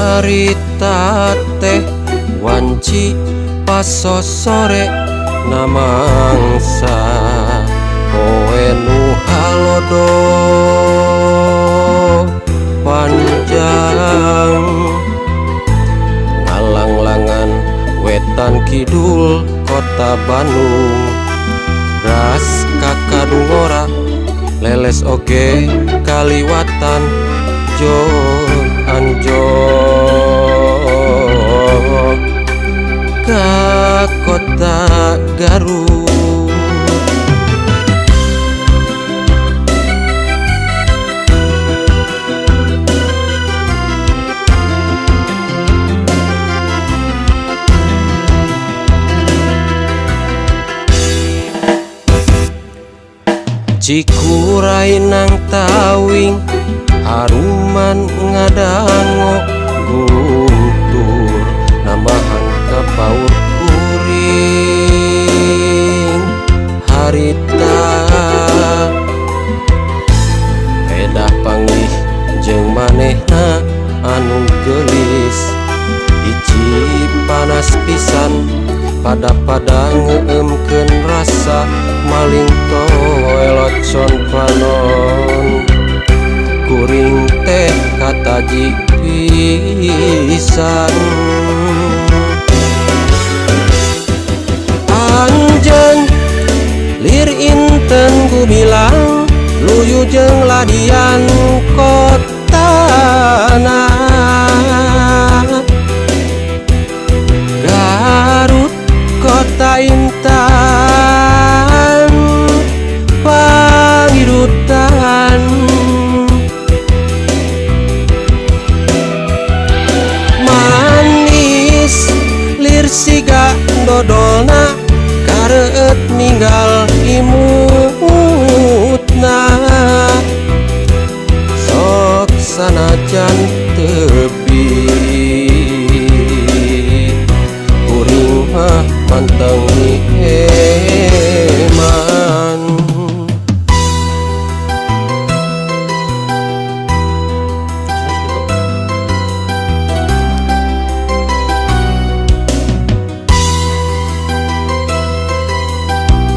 Harita teh wanci pasos sore namangsa poe nu halodo panjang ngalang-langan wetan kidul kota Bandung ras kakadungora leles oge kaliwatan Jor Anjor ka kota Garut. Cikuray nang tawing haruman ngadango guntur namahan kapaur kuring harita pedah panggih jeung manehna anu geulis hiji panas pisan pada ngeemkeun rasa maling toelocon panon kuring teh kataji pisan anjeun lir inten gumilang luyu jeung ladian kotana Garut kota intan pangirutan manis lir siga dodolna kareueut ninggal imutna sok sanajan tepi kuring mah manteng